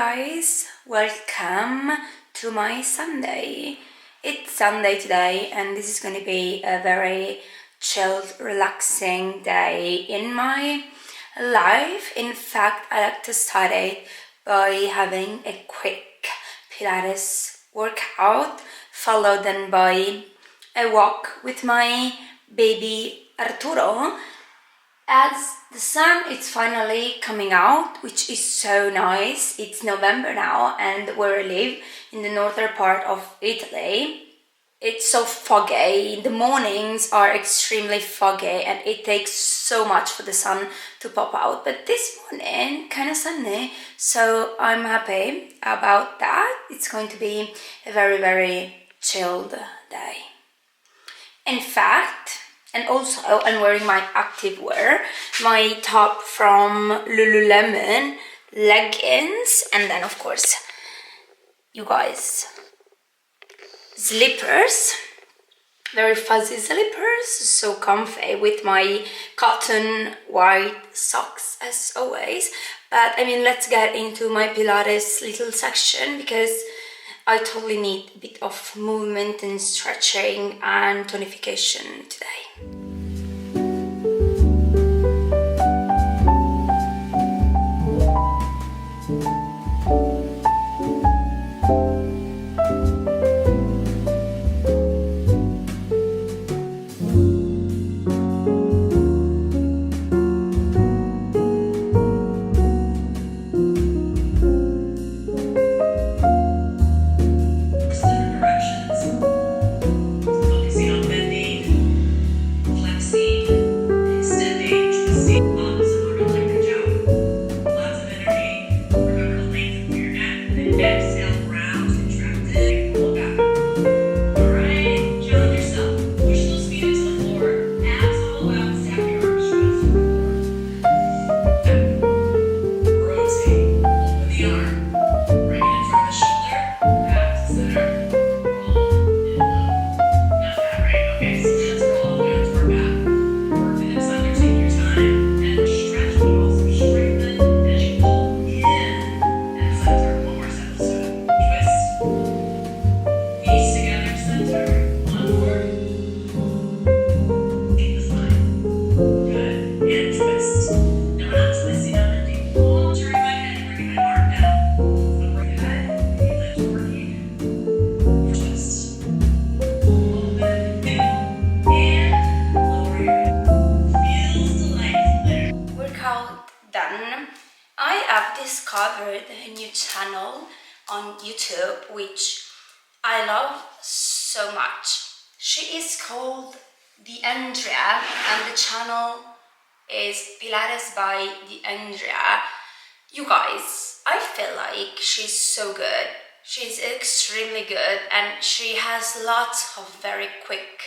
guys, welcome to my Sunday. It's Sunday today and this is going to be a very chilled, relaxing day in my life. In fact, I like to start it by having a quick Pilates workout, followed then by a walk with my baby Arturo. As the sun is finally coming out, which is so nice. It's November now, and where I live in the northern part of Italy, it's so foggy. The mornings are extremely foggy and it takes so much for the sun to pop out. But this morning, kind of sunny, so I'm happy about that. It's going to be a very, very chilled day. In fact, and also I'm wearing my active wear, my top from Lululemon, leggings, and then of course, you guys, slippers, very fuzzy slippers, so comfy, with my cotton white socks as always. But I mean, let's get into my Pilates little section because I totally need a bit of movement and stretching and tonification today. Discovered a new channel on YouTube which I love so much. She is called the Andrea and the channel is Pilates by the Andrea. You guys, I feel like she's so good. She's extremely good and she has lots of very quick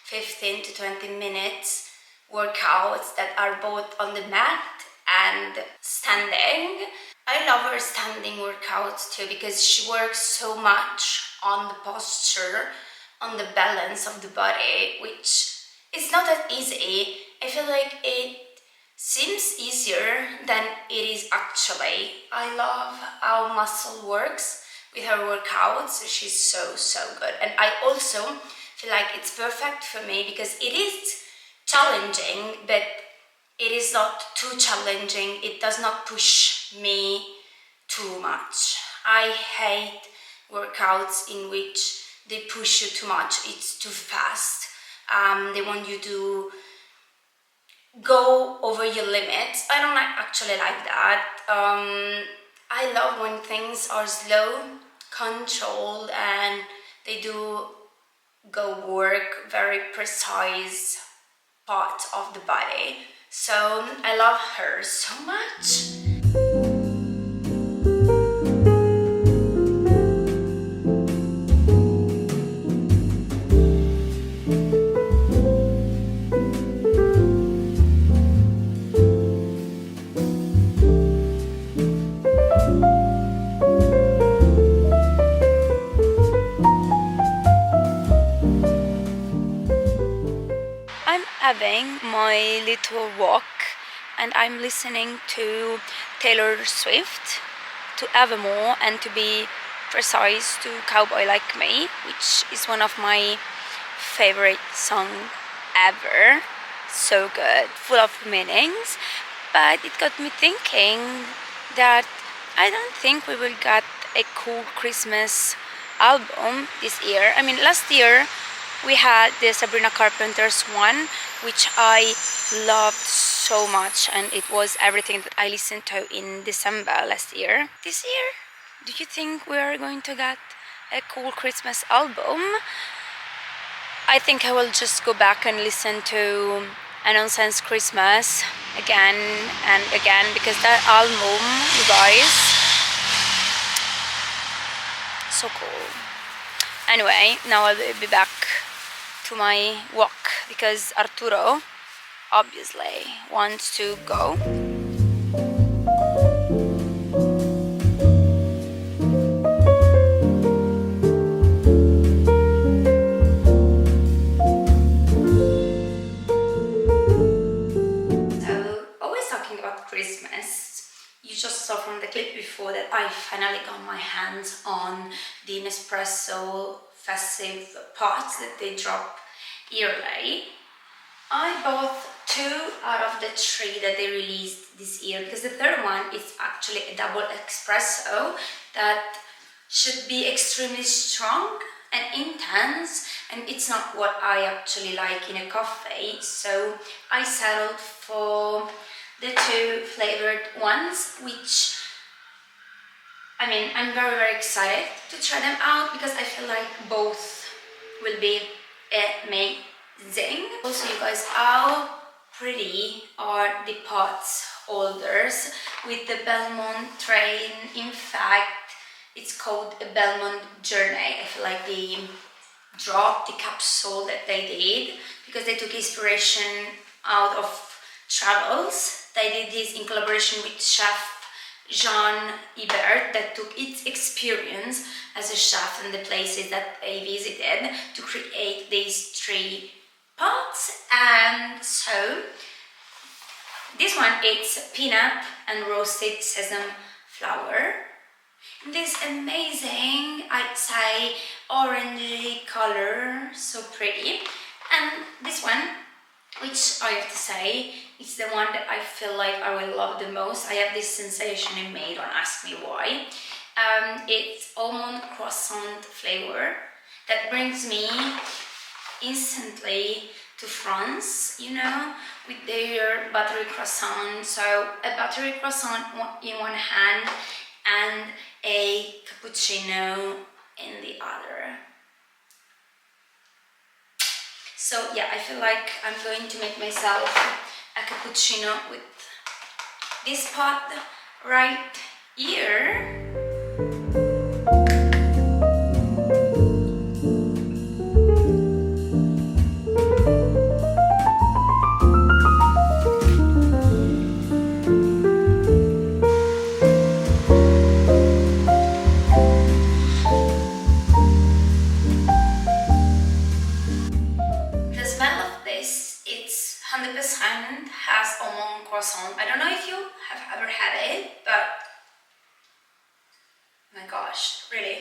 15 to 20 minutes workouts that are both on the mat and standing. I love her standing workouts too because she works so much on the posture, on the balance of the body, which is not that easy. I feel like it seems easier than it is actually. I love how muscle works with her workouts. She's so good. And I also feel like it's perfect for me because it is challenging, but it is not too challenging. It does not push me too much. I hate workouts in which they push you too much. It's too fast. They want you to go over your limits. I don't actually like that. I love when things are slow, controlled, and they do go work very precise part of the body. So I love her so much. I'm having my little walk and I'm listening to Taylor Swift to Evermore and to be precise to Cowboy Like Me, which is one of my favorite songs ever. So good, full of meanings. But it got me thinking that I don't think we will get a cool Christmas album this year. I mean, last year we had the Sabrina Carpenter's one, which I loved so much, and it was everything that I listened to in December last year. This year, do you think we are going to get a cool Christmas album? I think I will just go back and listen to A Nonsense Christmas again and again, because that album, you guys, so cool. Anyway, now I'll be back to my walk because Arturo obviously wants to go. Christmas. You just saw from the clip before that I finally got my hands on the Nespresso festive pots that they drop yearly. I bought 2 out of the 3 that they released this year, because the third one is actually a double espresso that should be extremely strong and intense, and it's not what I actually like in a coffee, so I settled for the 2 flavored ones, which, I mean, I'm very excited to try them out because I feel like both will be amazing. Also, you guys, how pretty are the pots holders with the Belmont train. In fact, it's called a Belmont Journey. I feel like they dropped the capsule that they did because they took inspiration out of travels. They did this in collaboration with chef Jean Ibert, that took its experience as a chef and the places that they visited to create these 3 pots. And so this one, it's peanut and roasted sesame flour. This amazing, I'd say, orangey color, so pretty. And this one, which I have to say, it's the one that I feel like I will love the most. I have this sensation in me, don't ask me why. It's almond croissant flavor that brings me instantly to France, you know, with their buttery croissant. So a buttery croissant in one hand and a cappuccino in the other. So yeah, I feel like I'm going to make myself a cappuccino with this pot right here. Has almond croissant. I don't know if you have ever had it, but my gosh, really.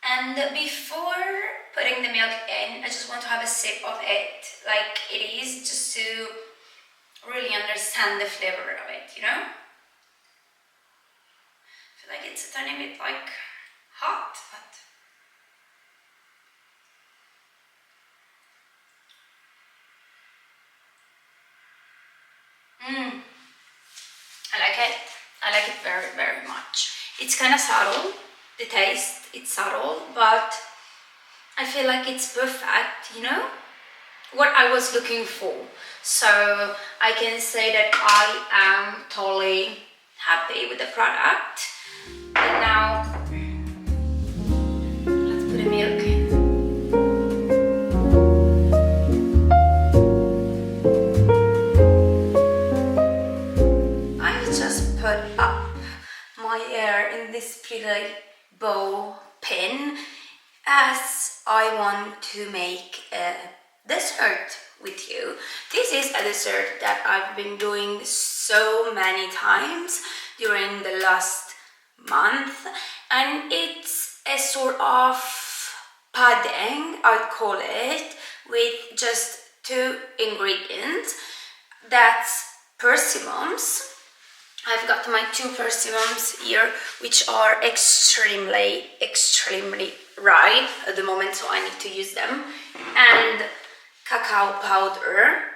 And before putting the milk in, I just want to have a sip of it like it is, just to really understand the flavor of it, you know? I feel like it's a tiny bit like hot, but I like it. I like it very much. It's kind of subtle, the taste, it's subtle, but I feel like it's perfect, you know? What I was looking for. So I can say that I am totally happy with the product. And now, let's put the milk in. Put up my hair in this pretty bow pin, as I want to make a dessert with you. This is a dessert that I've been doing so many times during the last month, and it's a sort of pudding, I'd call it, with just 2 ingredients. That's persimmons. I've got my 2 persimmons here, which are extremely ripe at the moment, so I need to use them, and cacao powder.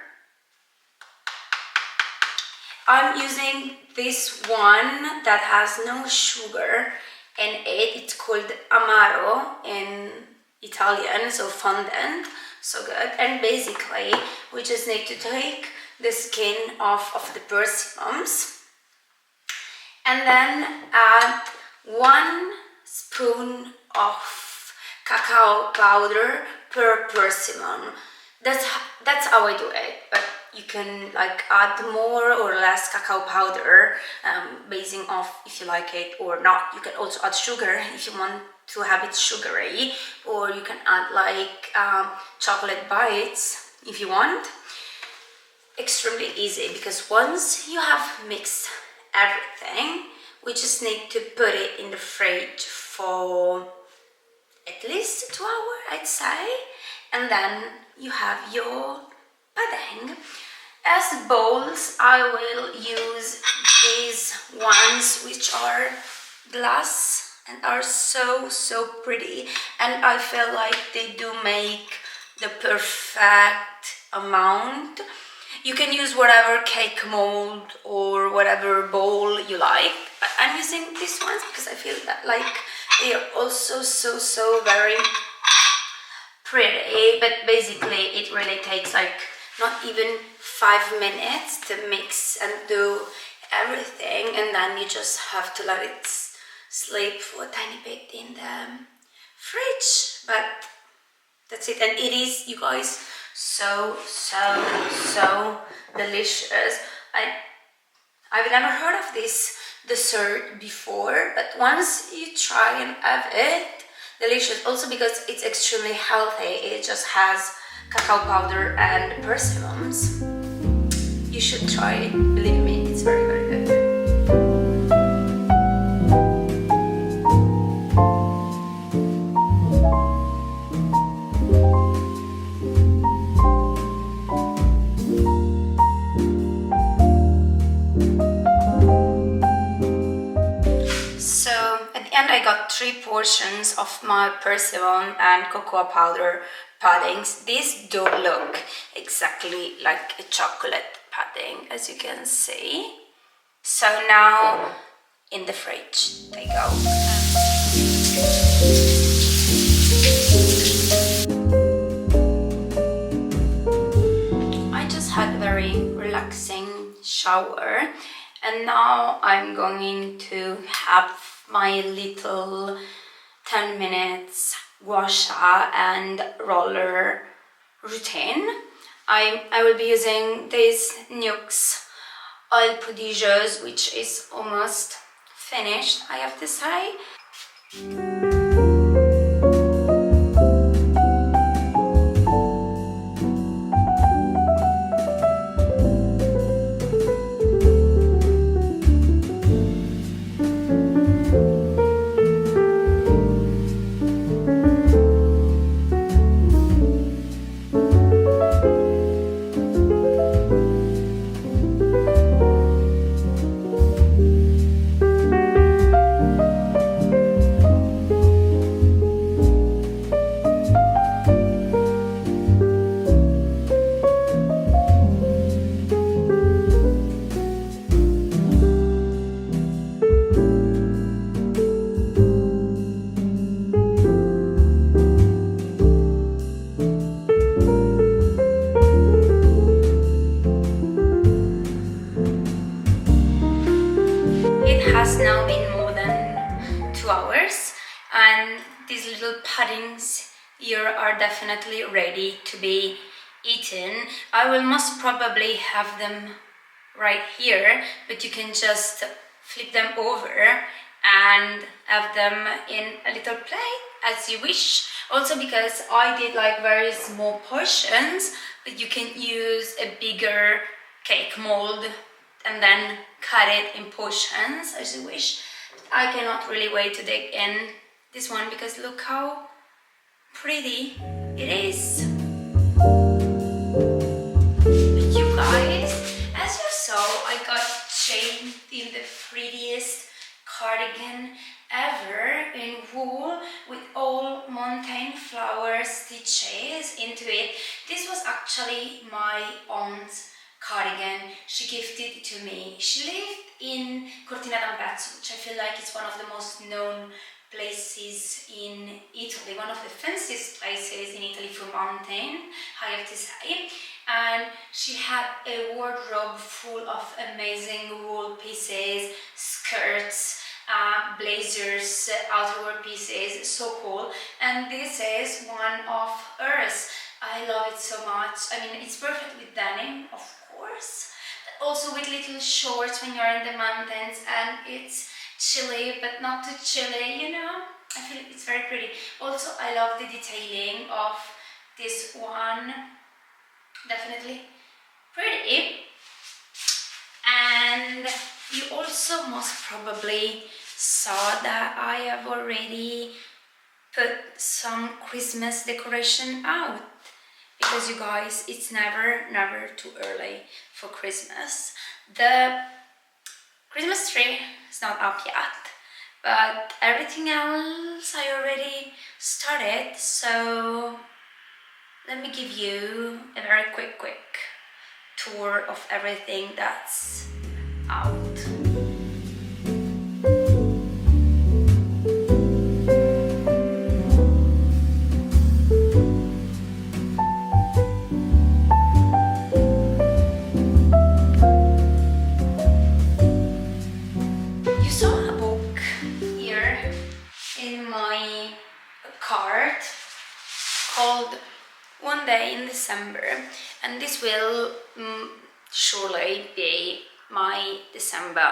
I'm using this one that has no sugar in it. It's called amaro in Italian, so fondant, so good. And basically we just need to take the skin off of the persimmons and then add 1 spoon of cacao powder per persimmon. That's how I do it, but you can like add more or less cacao powder, basing off if you like it or not. You can also add sugar if you want to have it sugary, or you can add like chocolate bites if you want. Extremely easy, because once you have mixed everything, we just need to put it in the fridge for at least 2 hours, I'd say, and then you have your pudding. As bowls, I will use these ones, which are glass and are so pretty, and I feel like they do make the perfect amount. You can use whatever cake mold or whatever bowl you like. I'm using these ones because I feel that like they are also so very pretty, but basically it really takes like not even 5 minutes to mix and do everything, and then you just have to let it sleep for a tiny bit in the fridge. But that's it, and it is, you guys, so delicious. I've never heard of this dessert before, but once you try and have it, delicious. Also because it's extremely healthy. It just has cacao powder and persimmons. You should try it, believe me, it's very good. I got 3 portions of my persimmon and cocoa powder puddings. These do look exactly like a chocolate pudding, as you can see. So now in the fridge they go. I just had a very relaxing shower, and now I'm going to have my little 10 minutes guasha and roller routine. I will be using this NYX oil prodigious, which is almost finished, I have to say. Has now been more than 2 hours, and these little puddings here are definitely ready to be eaten. I will most probably have them right here, but you can just flip them over and have them in a little plate as you wish. Also because I did like very small portions, but you can use a bigger cake mold and then cut it in portions as you wish. I cannot really wait to dig in this one because look how pretty it is. But you guys, as you saw, I got changed in the prettiest cardigan ever in wool with all mountain flower stitches into it. This was actually my aunt's cardigan. She gifted it to me. She lived in Cortina d'Ampezzo, which I feel like is one of the most known places in Italy, one of the fanciest places in Italy for mountain, I have to say. And she had a wardrobe full of amazing wool pieces, skirts, blazers, outerwear pieces, so cool. And this is one of hers. I love it so much. I mean, it's perfect with denim, of course, but also with little shorts when you're in the mountains, and it's chilly but not too chilly, you know. I feel it's very pretty. Also, I love the detailing of this one, definitely pretty. And you also most probably saw that I have already put some Christmas decoration out, because you guys, it's never too early for Christmas. The Christmas tree is not up yet, but everything else I already started, so let me give you a very quick tour of everything that's out. You saw a book here in my card called One Day in December, and this will surely be my December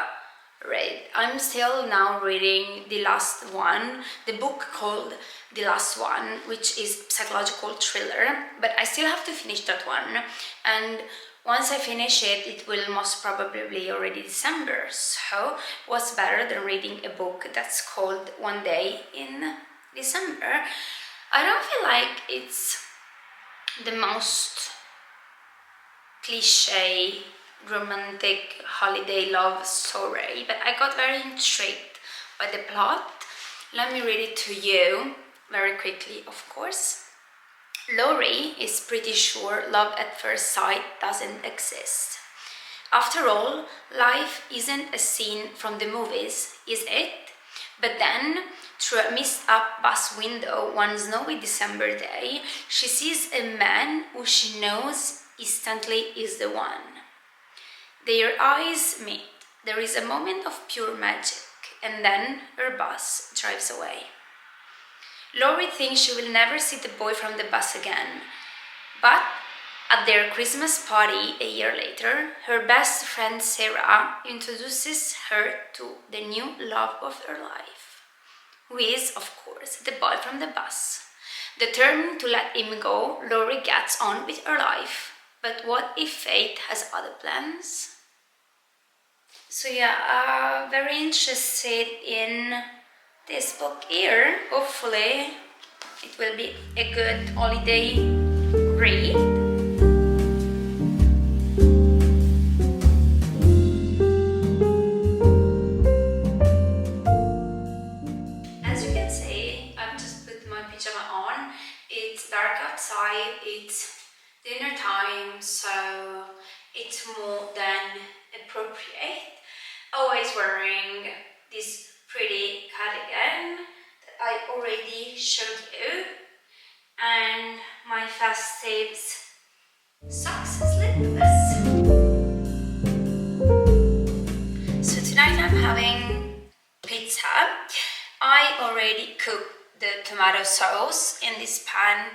read. I'm still now reading the last one, the book called The Last One, which is psychological thriller, but I still have to finish that one, and once I finish it, it will most probably be already December. So what's better than reading a book that's called One Day in December? I don't feel like it's the most cliche romantic holiday love story, but I got very intrigued by the plot. Let me read it to you very quickly, of course. Laurie is pretty sure love at first sight doesn't exist. After all, life isn't a scene from the movies, is it? But then, through a mist-up bus window one snowy December day, she sees a man who she knows instantly is the one. Their eyes meet. There is a moment of pure magic, and then her bus drives away. Laurie thinks she will never see the boy from the bus again, but at their Christmas party a year later, her best friend Sarah introduces her to the new love of her life, who is, of course, the boy from the bus. Determined to let him go, Laurie gets on with her life. But what if fate has other plans? So yeah, very interested in this book here. Hopefully it will be a good holiday read. As you can see, I've just put my pyjama on. It's dark outside, it's dinner time, so it's more than appropriate. Always wearing this pretty cardigan that I already showed you, and my festive socks sleeveless. So tonight I'm having pizza. I already cooked the tomato sauce in this pan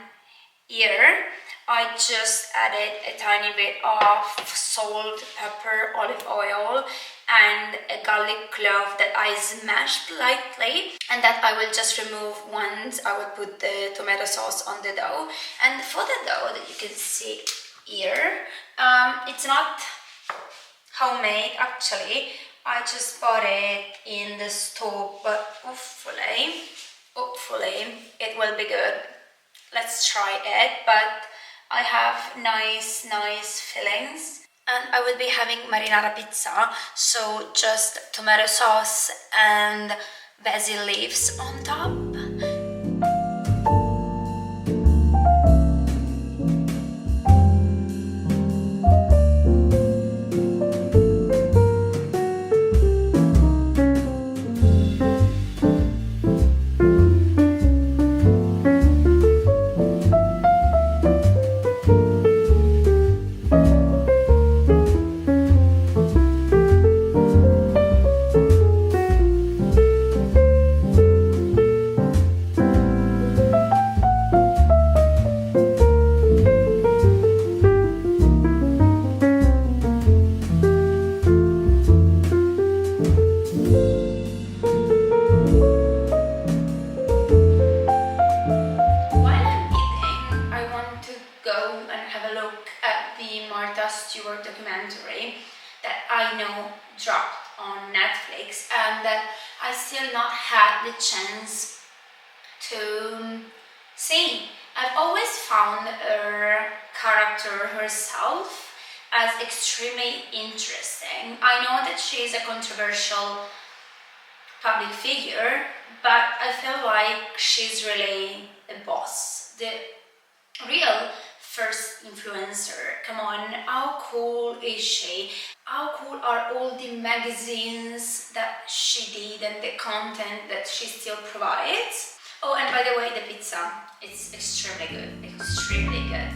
here. I just added a tiny bit of salt, pepper, olive oil, and a garlic clove that I smashed lightly, and that I will just remove once I will put the tomato sauce on the dough. And for the dough that you can see here, it's not homemade actually. I just bought it in the store, but hopefully it will be good. Let's try it. But I have nice fillings. And I will be having marinara pizza, so just tomato sauce and basil leaves on top. Documentary that I know dropped on Netflix and that I still not had the chance to see. I've always found her character herself as extremely interesting. I know that she's a controversial public figure, but I feel like she's really a boss. The real first influencer. Come on, how cool is she? How cool are all the magazines that she did and the content that she still provides? Oh, and by the way, the pizza, it's extremely good, extremely good.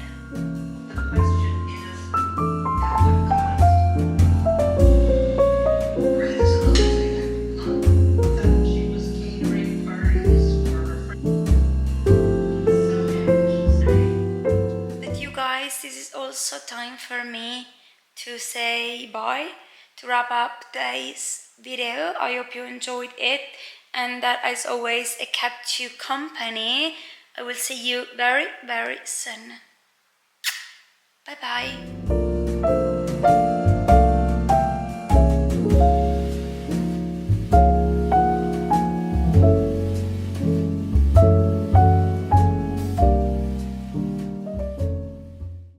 This is also time for me to say bye, to wrap up today's video. I hope you enjoyed it and that as always it kept you company. I will see you very soon. Bye bye.